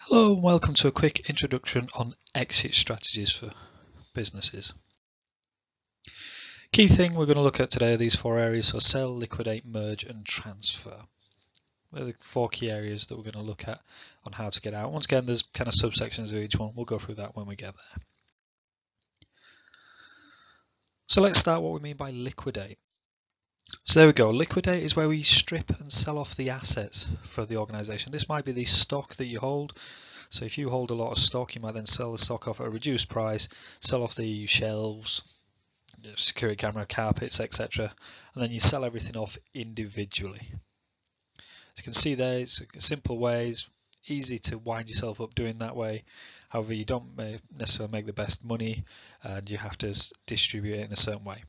Hello and welcome to a quick introduction on exit strategies for businesses. Key thing we're going to look at today are these four areas: so sell, liquidate, merge and transfer. They're the four key areas that we're going to look at on how to get out. Once again, there's kind of subsections of each one. We'll go through that when we get there. So let's start what we mean by liquidate. So there we go. Liquidate is where we strip and sell off the assets for the organization. This might be the stock that you hold. So if you hold a lot of stock, you might then sell the stock off at a reduced price, sell off the shelves, security camera, carpets, etc. And then you sell everything off individually. As you can see there, it's a simple way. It's easy to wind yourself up doing that way. However, you don't necessarily make the best money and you have to distribute it in a certain way.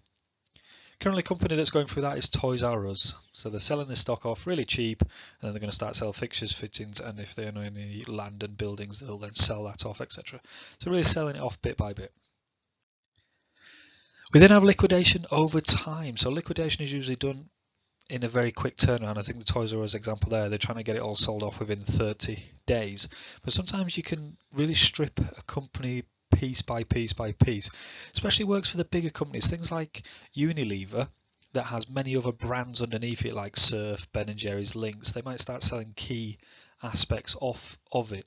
Currently, a company that's going through that is Toys R Us. So they're selling this stock off really cheap, and then they're going to start sell fixtures, fittings, and if they own any land and buildings, they'll then sell that off, etc. So really selling it off bit by bit. We then have liquidation over time. So liquidation is usually done in a very quick turnaround. I think the Toys R Us example there, they're trying to get it all sold off within 30 days. But sometimes you can really strip a company piece by piece by piece. Especially works for the bigger companies, things like Unilever that has many other brands underneath it like Surf, Ben & Jerry's, Lynx. They might start selling key aspects off of it.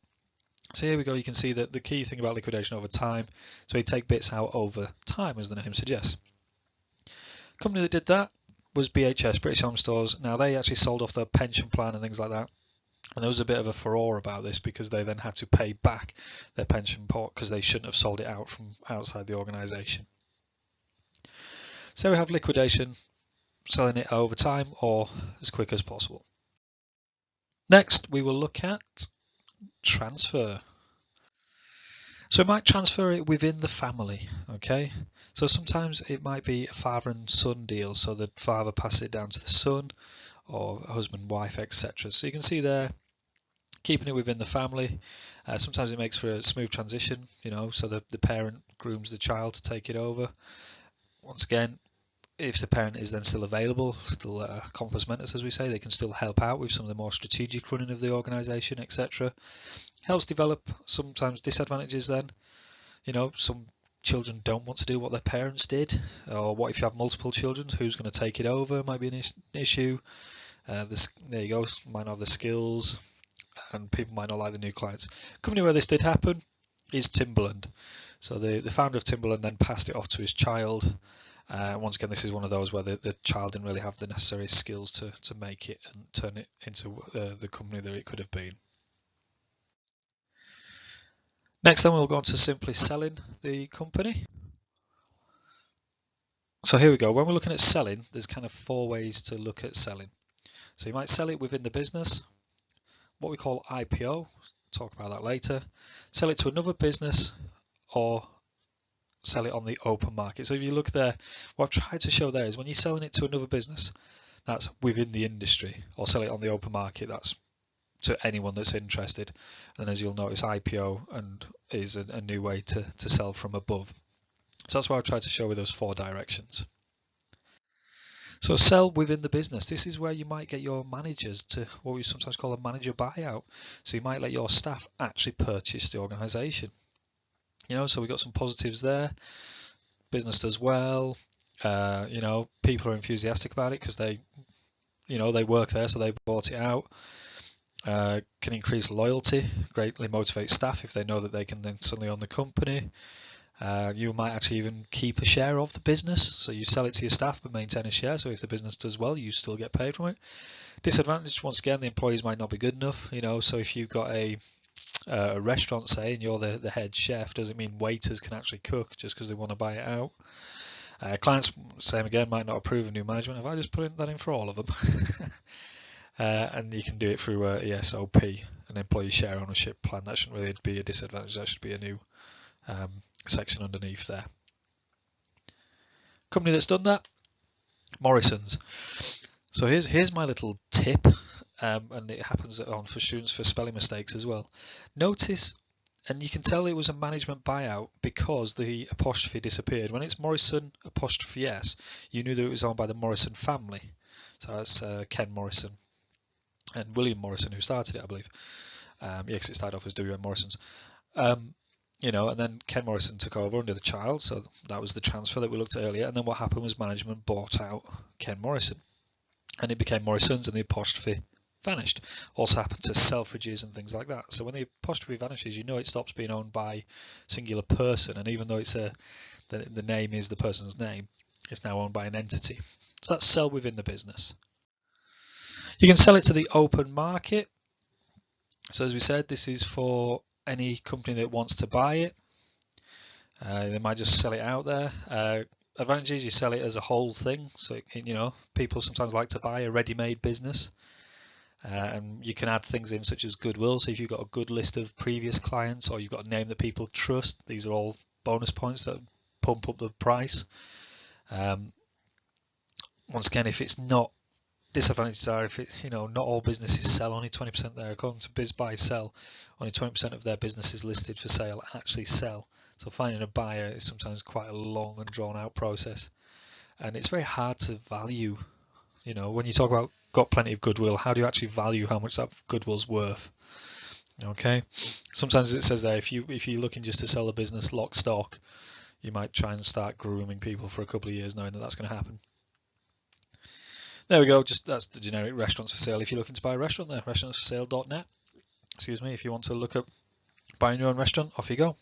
So here we go, you can see that the key thing about liquidation over time, so you take bits out over time, as the name suggests. Company that did that was BHS, British Home Stores. Now they actually sold off their pension plan and things like that. And there was a bit of a furore about this because they then had to pay back their pension pot because they shouldn't have sold it out from outside the organisation. So we have liquidation, selling it over time or as quick as possible. Next, we will look at transfer. So it might transfer it within the family, okay? So sometimes it might be a father and son deal, so the father passes it down to the son or husband, wife, etc. So you can see there, keeping it within the family. Sometimes it makes for a smooth transition, so the parent grooms the child to take it over. Once again, if the parent is then still available, still compos mentis as we say, they can still help out with some of the more strategic running of the organisation, etc. Helps develop sometimes disadvantages then. Some children don't want to do what their parents did, or what if you have multiple children, who's going to take it over might be an issue. There you go, might not have the skills, and people might not like the new clients. Company where this did happen is Timberland. So the founder of Timberland then passed it off to his child. Once again, this is one of those where the child didn't really have the necessary skills to make it and turn it into the company that it could have been. Next then we'll go on to simply selling the company. So here we go. When we're looking at selling, there's kind of four ways to look at selling. So you might sell it within the business, what we call IPO, talk about that later, sell it to another business, or sell it on the open market. So if you look there, what I've tried to show there is when you're selling it to another business, that's within the industry, or sell it on the open market, that's to anyone that's interested. And as you'll notice, IPO and is a new way to sell from above. So that's what I've tried to show with those four directions. So sell within the business. This is where you might get your managers to what we sometimes call a manager buyout. So you might let your staff actually purchase the organisation. So we've got some positives there. Business does well. People are enthusiastic about it because they work there, so they bought it out. Can increase loyalty, greatly motivate staff if they know that they can then suddenly own the company. You might actually even keep a share of the business, so you sell it to your staff but maintain a share, so if the business does well you still get paid from it. Disadvantage, once again, the employees might not be good enough, so if you've got a restaurant, say, and you're the head chef, doesn't mean waiters can actually cook just because they want to buy it out. Clients, same again, might not approve of new management. Have I just put that in for all of them? And you can do it through ESOP, an employee share ownership plan. That shouldn't really be a disadvantage, that should be a new section underneath there. Company that's done that, Morrison's. So here's my little tip, and it happens for students for spelling mistakes as well. Notice, and you can tell it was a management buyout because the apostrophe disappeared. When it's Morrison apostrophe S, you knew that it was owned by the Morrison family. So that's Ken Morrison and William Morrison, who started it, I believe. Yeah, because it started off as W.M. Morrison's. You know, and then Ken Morrison took over under the child, so that was the transfer that we looked at earlier. And then what happened was management bought out Ken Morrison, and it became Morrison's, and the apostrophe vanished. Also happened to Selfridges and things like that. So when the apostrophe vanishes, you know it stops being owned by a singular person, and even though it's the name is the person's name, it's now owned by an entity. So that's sell within the business. You can sell it to the open market. So as we said, this is for any company that wants to buy it. They might just sell it out there. Advantages, you sell it as a whole thing. So, you know, people sometimes like to buy a ready-made business. And you can add things in such as goodwill. So if you've got a good list of previous clients, or you've got a name that people trust, these are all bonus points that pump up the price. Once again, if it's not, disadvantages are if it, you know, not all businesses sell, only 20% there. According to Biz Buy Sell, only 20% of their businesses listed for sale actually sell. So finding a buyer is sometimes quite a long and drawn out process, and it's very hard to value. You know, when you talk about got plenty of goodwill, how do you actually value how much that goodwill's worth? Okay, sometimes it says there if you're looking just to sell a business lock stock, you might try and start grooming people for a couple of years knowing that that's going to happen. There we go, just that's the generic restaurants for sale. If you're looking to buy a restaurant there, restaurantsforsale.net. Excuse me, if you want to look up buying your own restaurant, off you go.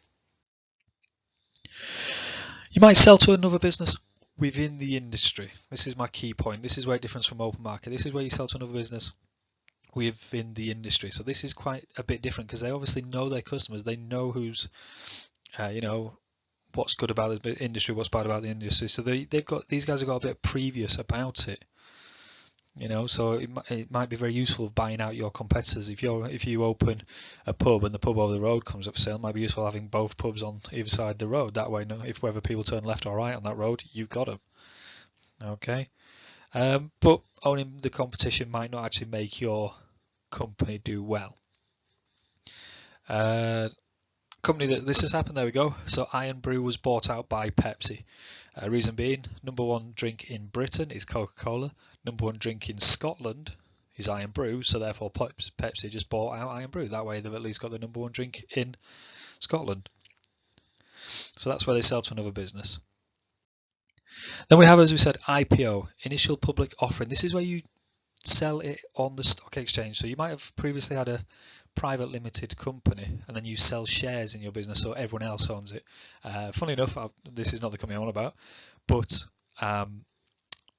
You might sell to another business within the industry. This is my key point. This is where it differs from open market. This is where you sell to another business within the industry. So this is quite a bit different because they obviously know their customers. They know who's, you know, what's good about the industry, what's bad about the industry. So these guys have got a bit previous about it. You know, so it might be very useful buying out your competitors. If you open a pub and the pub over the road comes up for sale, it might be useful having both pubs on either side of the road. That way, if whether people turn left or right on that road, you've got them. Okay, but owning the competition might not actually make your company do well. Company that this has happened. There we go. So Iron Brew was bought out by Pepsi. Reason being, number one drink in Britain is Coca-Cola. Number one drink in Scotland is Iron Brew. So therefore, Pepsi just bought out Iron Brew. That way, they've at least got the number one drink in Scotland. So that's where they sell to another business. Then we have, as we said, IPO, initial public offering. This is where you sell it on the stock exchange. So you might have previously had a private limited company and then you sell shares in your business so everyone else owns it. Funny enough, this is not the company I'm on about, but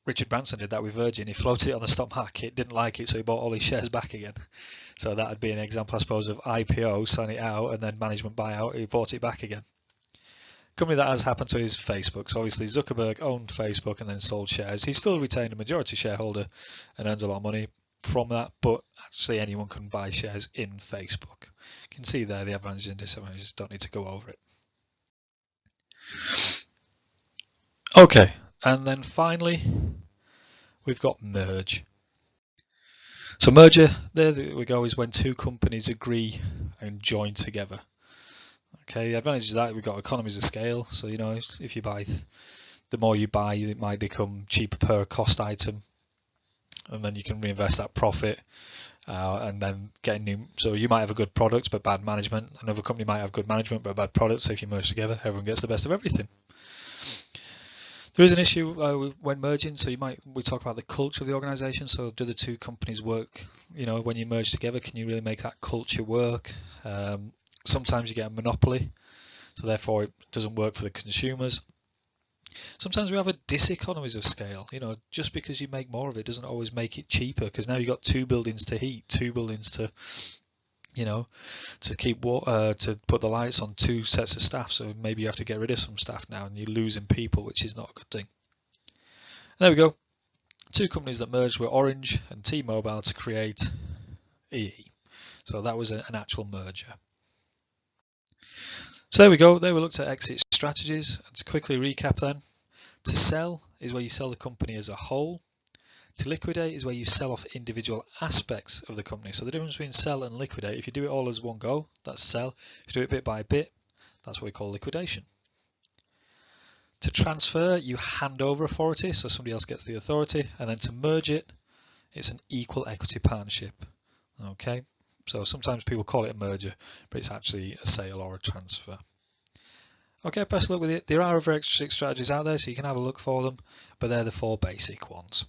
Richard Branson did that with Virgin. He floated it on the stock market, didn't like it, so he bought all his shares back again. So that would be an example, I suppose, of IPO, selling it out, and then management buyout, he bought it back again. Company that has happened to is Facebook. So obviously Zuckerberg owned Facebook and then sold shares. He still retained a majority shareholder and earns a lot of money from that, but actually anyone can buy shares in Facebook. You can see there the advantages and disadvantages, don't need to go over it. Okay, and then finally we've got merge. So merger, there we go, is when two companies agree and join together. Okay, the advantage of that, we've got economies of scale. So, you know, if you buy, the more you buy, it might become cheaper per cost item, and then you can reinvest that profit and then get new. So you might have a good product but bad management. Another company might have good management but bad product. So if you merge together, everyone gets the best of everything. There is an issue when merging. So we talk about the culture of the organisation. So do the two companies work? You know, when you merge together, can you really make that culture work? Sometimes you get a monopoly, so therefore it doesn't work for the consumers. Sometimes we have a diseconomies of scale. You know, just because you make more of it doesn't always make it cheaper, because now you've got two buildings to heat, two buildings to, you know, to keep water, to put the lights on, two sets of staff. So maybe you have to get rid of some staff now, and you're losing people, which is not a good thing. And there we go. Two companies that merged were Orange and T-Mobile to create EE. So that was an actual merger. So there we go. There we looked at exit strategies. And to quickly recap then, to sell is where you sell the company as a whole. To liquidate is where you sell off individual aspects of the company. So the difference between sell and liquidate, if you do it all as one go, that's sell. If you do it bit by bit, that's what we call liquidation. To transfer, you hand over authority, so somebody else gets the authority. And then to merge it, it's an equal equity partnership. Okay, So sometimes people call it a merger, but it's actually a sale or a transfer. Okay, best of luck with it. There are other exit strategies out there, so you can have a look for them, but they're the 4 basic ones.